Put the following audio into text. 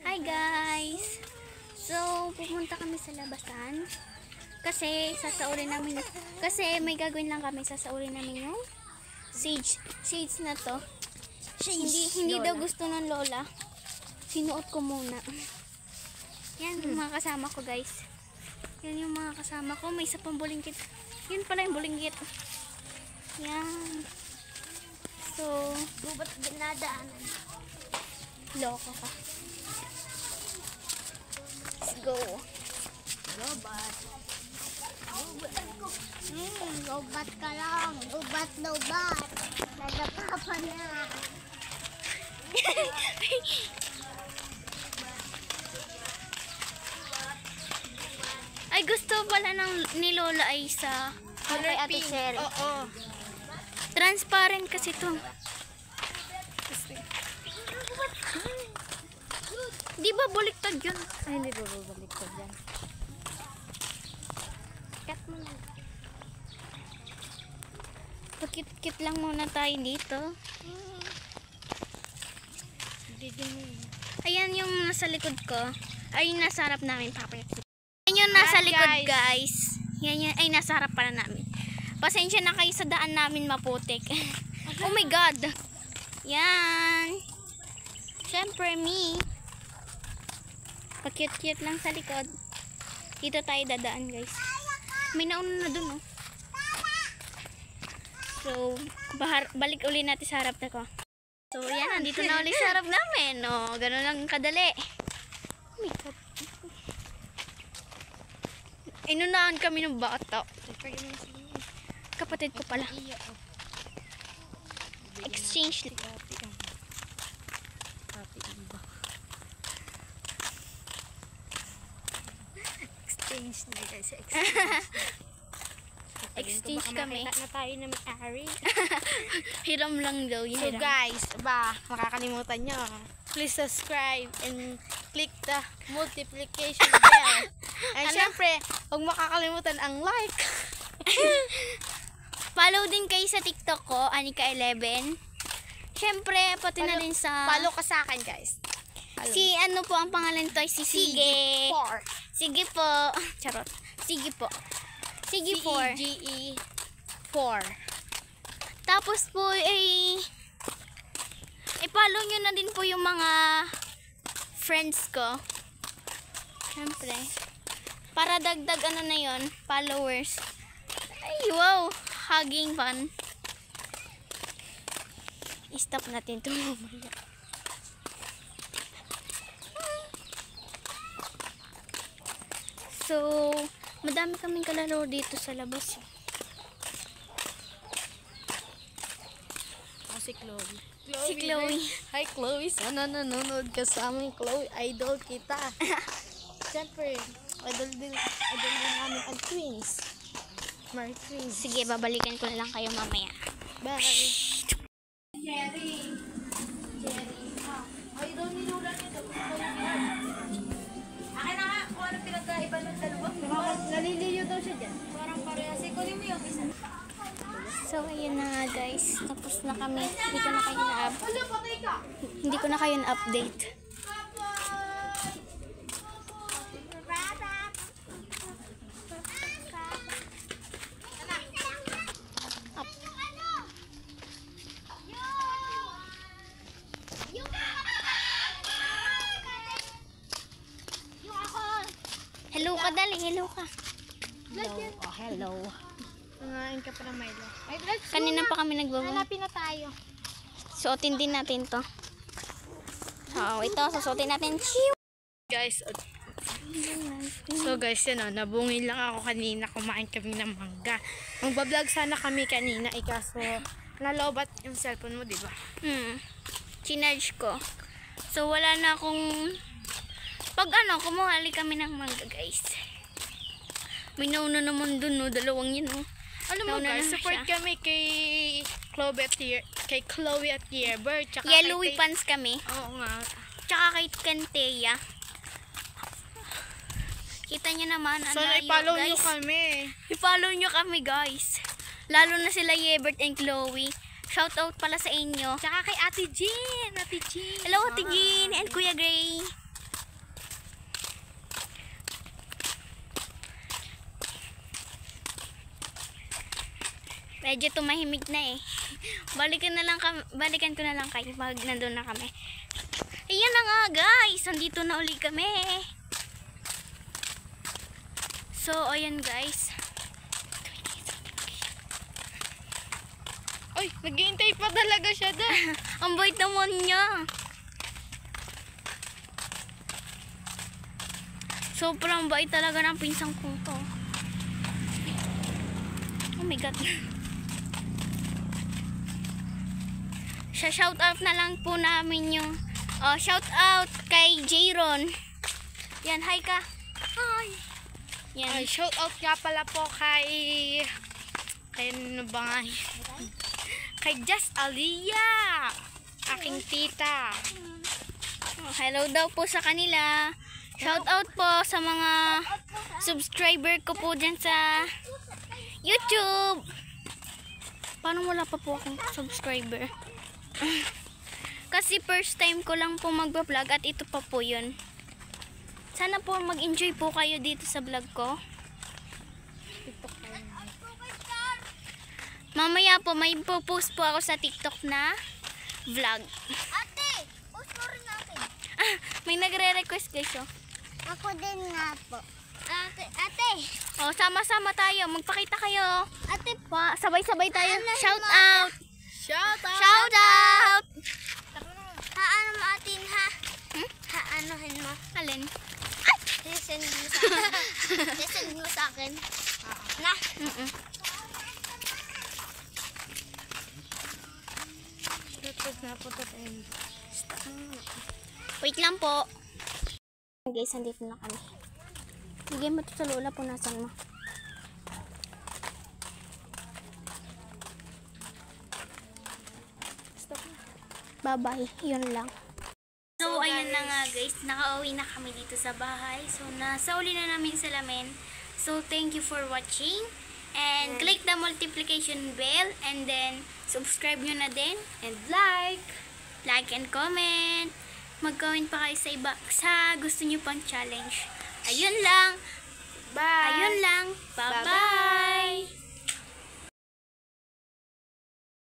Hi guys! So, pupunta kami sa labasan. Kasi, may gagawin lang kami. Sasaurin namin yung shades na to. Hindi daw gusto ng lola. Sinuot ko muna. Yan yung mga kasama ko guys. Yan yung mga kasama ko. May isa pang bulinggit. Yun pala yung bulinggit. Yan. So, Ba't dinadaanan? loko ka. Let's go. Lobat. Lobat ka lang. Lobat. Nadapa pa na. Ay, gusto pala ni Lola ay sa Kay Ate Cherry. Oo. Transparent kasi to. Di ba baliktad yun? Ay, hindi ba babalik ko dyan? Cut mo na. Pakit-kit lang muna tayo dito. Ayan yung nasa likod ko. Ay, yung nasa harap namin, papayat. Ayan yung nasa likod, guys. Yan yung, ay, nasa harap pala namin. Pasensya na kayo sa daan namin maputik. Oh my God. Yan. Siyempre, me. Pa-cute-cute lang sa likod. Dito tayo dadaan, guys. May nauna na dun, oh. So, balik uli natin sa harap na ko. So, yan. Nandito na ulit sa harap namin. Oh, ganun lang kadali. Oh my God. Inunahan kami ng bata. Kapatid ko pala. Exchange. Exchange na guys. Exchange kami. Makita na tayo na may-ari. Hiram lang daw. So guys, makakalimutan nyo. Please subscribe and click the multiplication bell. And syempre, huwag makakalimutan ang like. Follow din kayo sa TikTok ko, Anika11. Syempre, pati na din sa... Follow ka sa akin guys. Si ano po ang pangalan to? Si Sige. Sige po. Charot. Sige po. Sige 4. CEGE4. Tapos po follow nyo na din po yung mga friends ko. Syempre. Para dagdag ano na yon, followers. Ay, wow. Hugging fun. I-stop natin ito mamaya. So, madami kaming kalaro dito sa labas. Si Chloe. Si Chloe. Hi Chloe, sana nanonood ka sa amin. Chloe, idol kita. Siyempre, idol din namin ang twins. Mary twins. Sige, babalikan ko na lang kayo mamaya. Bye. Cherry. Idol ni Lola nito. Akin na nga, kung ano pinagkaiba ng dalawa. Naliliyo daw siya dyan. Parang parehas. Ikunin mo yung isa. So, ayun na nga guys. Tapos na kami. Hindi ko na kayo na-update. Hello ka, dali. Hello ka. Hello. Nangain ka pa ng Milo. Kanina pa kami nagbabay. Hanapin na tayo. Suotin din natin to. So, ito. Susuotin natin. Guys, so guys, yun o, nabungin lang ako kanina, kumain kami ng mangga. Magbablog sana kami kanina, kaso nalobat yung cellphone mo, diba? Chinarge ko. So, wala na akong... Pag kumuhali kami ng mangga, guys. May nauna naman dun, no? Dalawang yun, no? Alam mo guys, support kami kay Chloe at Yerbert. Yellowy pants kami. Oo nga. Tsaka kay Kenteya. Kita nyo naman. So, i-follow nyo kami. I-follow nyo kami, guys. Lalo na sila Yebert and Chloe. Shout out pala sa inyo. Tsaka kay Ate Jean. Ate Jean. Hello, Ate Jean and Kuya Gray. Medyo tumahimik na eh. Balikan ko na lang kayo pag nandun na kami. Ayan na nga guys, nandito na uli kami. So, ayan guys. Ay, naghihintay pa talaga siya doon. Ang bait naman niya. Sobrang bait talaga ng pinsang ko to. Oh my god. Shout out na lang po namin yung shout out kay Jayron. Yan, hi ka. Hi. Yan. Ay, shout out nga pala po kay ano ba nga? Kay Just Aliyah, aking tita. Hello daw po sa kanila. Shout out po sa mga subscriber ko po dyan sa YouTube. Paano wala pa po akong subscriber? Kasi first time ko lang po magba-vlog at ito pa po yun. Sana po mag-enjoy po kayo dito sa vlog ko. Mamaya po may post po ako sa TikTok na vlog. Ate, post mo rin natin. May nagre-request guys oh. Ako din nga po. Ate, Oh, sama-sama tayo. Magpakita kayo. ate, Sabay-sabay tayo. Ano Shout naman? out. Shout out! Shout out. haano mo atin ha? Haanohin mo. Alin? Send mo sa akin. Send mo sa akin. Na. Wait lang po. Guys, andito na kami. Bigay mo ito sa lola, punasan mo. Bye-bye. Yun lang. So, ayun na nga guys. Nakauwi na kami dito sa bahay. So, nasa uli na namin salamin. So, thank you for watching. And click the multiplication bell. And then, subscribe nyo na din. And like and comment. Mag-comment pa kayo sa iba sa gusto nyo pang challenge. Ayun lang. Bye! Ayun lang. Bye-bye.